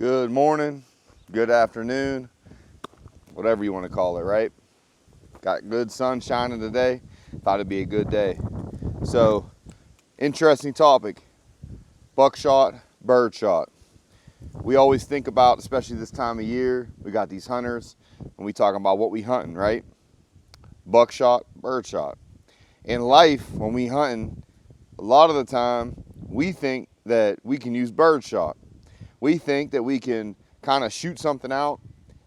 Good morning, good afternoon, whatever you want to call it, right? Got good sun shining today. Thought it'd be a good day. So, interesting topic. Buckshot, birdshot. We always think about, especially this time of year, we got these hunters, and we talking about what we hunting, right? Buckshot, birdshot. In life, when we hunting, a lot of the time, we think that we can use birdshot. We think that we can kind of shoot something out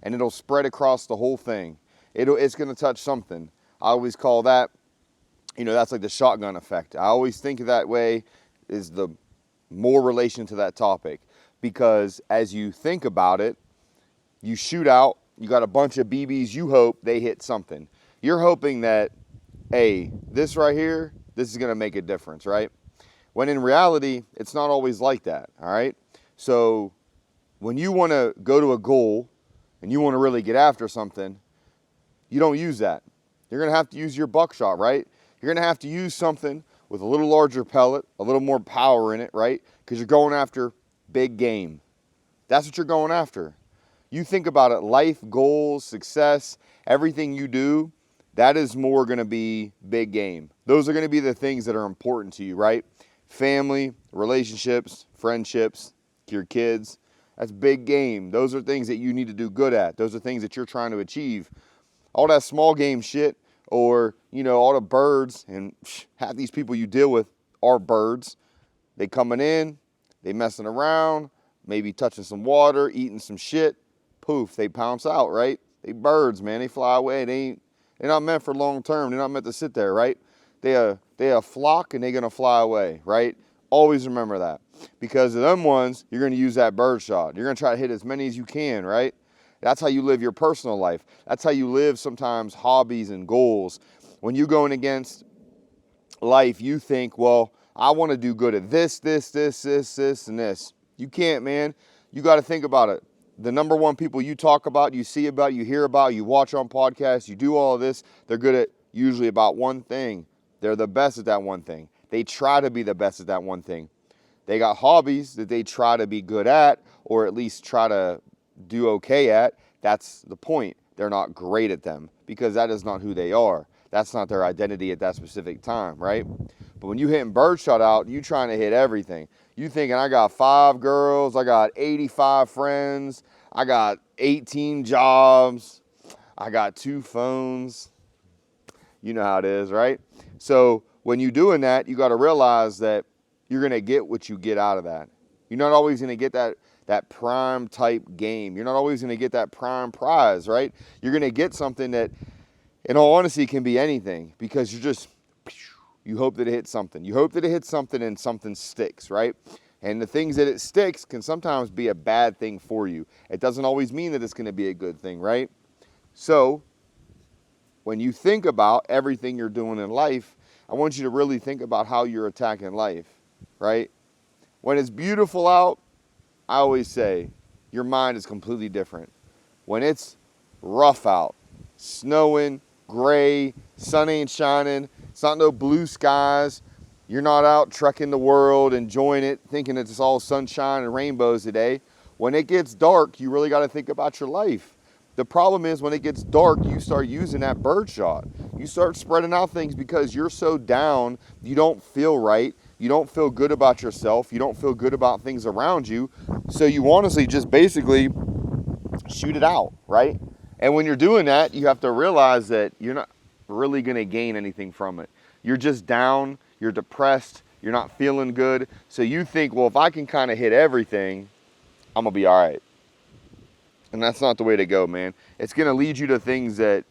and it'll spread across the whole thing. It's going to touch something. I always call that, that's like the shotgun effect. I always think of that way is the more relation to that topic, because as you think about it, you shoot out, you got a bunch of BBs, you hope they hit something. You're hoping that, hey, this right here, this is going to make a difference, right? When in reality, it's not always like that, all right? So when you want to go to a goal and you want to really get after something, you don't use that. You're going to have to use your buckshot, right? You're going to have to use something with a little larger pellet, a little more power in it, right? Because you're going after big game. That's what you're going after. You think about it, life, goals, success, everything you do, that is more going to be big game. Those are going to be the things that are important to you, right? Family, relationships, friendships, your kids, that's big game. Those are things that you need to do good at. Those are things that you're trying to achieve. All that small game shit, or, all the birds, and half these people you deal with are birds. They coming in, they messing around, maybe touching some water, eating some shit. Poof, they pounce out, right? They birds, man. They fly away. They're not meant for long term. They're not meant to sit there, right? They a flock and they're gonna fly away, right? Always remember that, because of them ones, you're gonna use that bird shot. You're gonna try to hit as many as you can, right? That's how you live your personal life. That's how you live sometimes hobbies and goals. When you're going against life, you think, well, I want to do good at this, and this. You can't, man. You got to think about it. The number one people you talk about, you see about, you hear about, you watch on podcasts, you do all of this, they're good at usually about one thing. They're the best at that one thing. They try to be the best at that one thing. They got hobbies that they try to be good at, or at least try to do okay at. That's the point. They're not great at them, because that is not who they are. That's not their identity at that specific time, right? But when you hitting birdshot out, you trying to hit everything. You thinking, I got 5 girls, I got 85 friends, I got 18 jobs, I got 2 phones. You know how it is, right? So when you're doing that, you got to realize that you're going to get what you get out of that. You're not always going to get that prime type game. You're not always going to get that prime prize, right? You're going to get something that, in all honesty, can be anything, because you hope that it hits something. You hope that it hits something and something sticks, right? And the things that it sticks can sometimes be a bad thing for you. It doesn't always mean that it's going to be a good thing, right? So when you think about everything you're doing in life, I want you to really think about how you're attacking life, right? When it's beautiful out, I always say your mind is completely different. When it's rough out, snowing, gray, sun ain't shining, it's not no blue skies, you're not out trekking the world, enjoying it, thinking it's all sunshine and rainbows today. When it gets dark, you really got to think about your life. The problem is when it gets dark, you start using that birdshot. You start spreading out things because you're so down, you don't feel right. You don't feel good about yourself. You don't feel good about things around you. So you honestly just basically shoot it out, right? And when you're doing that, you have to realize that you're not really going to gain anything from it. You're just down. You're depressed. You're not feeling good. So you think, well, if I can kind of hit everything, I'm going to be all right. And that's not the way to go, man. It's going to lead you to things that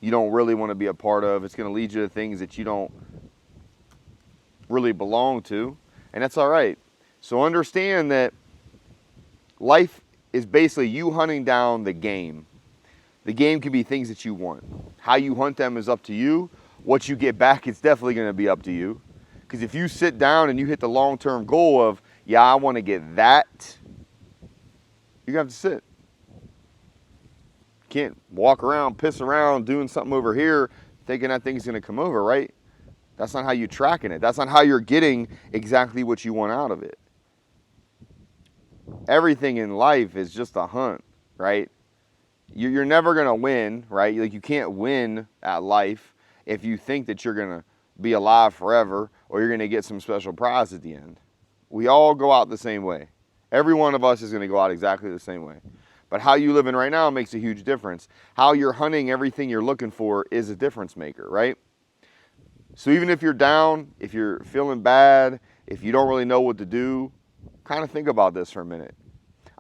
you don't really want to be a part of. It's going to lead you to things that you don't really belong to. And that's all right. So understand that life is basically you hunting down the game. The game can be things that you want. How you hunt them is up to you. What you get back is definitely going to be up to you. Because if you sit down and you hit the long-term goal of, yeah, I want to get that, you're going to have to sit. Can't walk around, piss around, doing something over here, thinking that thing's going to come over, right? That's not how you're tracking it. That's not how you're getting exactly what you want out of it. everything in life is just a hunt, right? You're never going to win, right? Like, you can't win at life if you think that you're going to be alive forever or you're going to get some special prize at the end. We all go out the same way. Every one of us is going to go out exactly the same way. But how you living right now makes a huge difference. How you're hunting everything you're looking for is a difference maker, right? So even if you're down, if you're feeling bad, if you don't really know what to do, kind of think about this for a minute.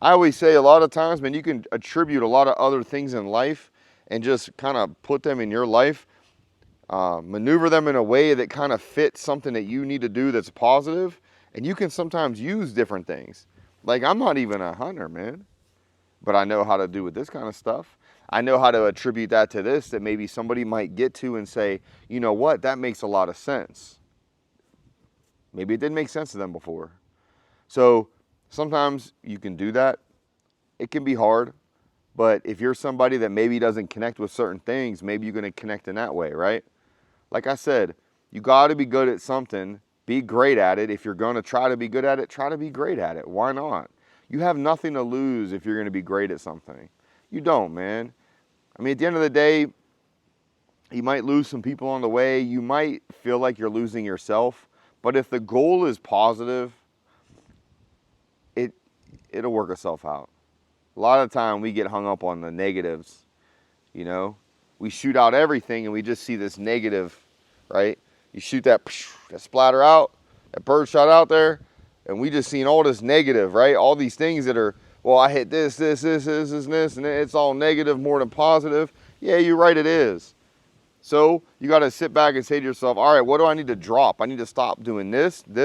I always say a lot of times, man, you can attribute a lot of other things in life and just kind of put them in your life, maneuver them in a way that kind of fits something that you need to do that's positive. And you can sometimes use different things. Like, I'm not even a hunter, man, but I know how to do with this kind of stuff. I know how to attribute that to this, that maybe somebody might get to and say, you know what, that makes a lot of sense. Maybe it didn't make sense to them before. So sometimes you can do that. It can be hard, but if you're somebody that maybe doesn't connect with certain things, maybe you're going to connect in that way, right? Like I said, you got to be good at something, be great at it. If you're going to try to be good at it, try to be great at it. Why not? You have nothing to lose if you're going to be great at something. You don't, man. I mean, at the end of the day, you might lose some people on the way. You might feel like you're losing yourself. But if the goal is positive, it'll work itself out. A lot of the time we get hung up on the negatives, you know. We shoot out everything and we just see this negative, right? You shoot that splatter out, that birdshot out there, and we just seen all this negative, right? All these things that are, well, I hit this, and it's all negative more than positive. Yeah, you're right, it is. So you got to sit back and say to yourself, all right, what do I need to drop? I need to stop doing this, and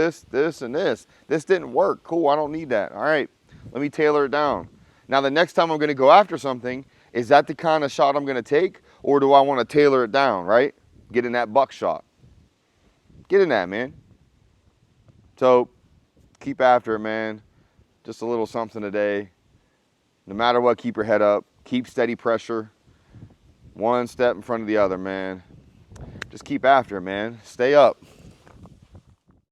this. This didn't work. Cool, I don't need that. All right, let me tailor it down. Now, the next time I'm going to go after something, is that the kind of shot I'm going to take? Or do I want to tailor it down, right? Get in that buckshot. Get in that, man. So keep after it, man. Just a little something today. No matter what, keep your head up. Keep steady pressure. One step in front of the other, man. Just keep after it, man. Stay up.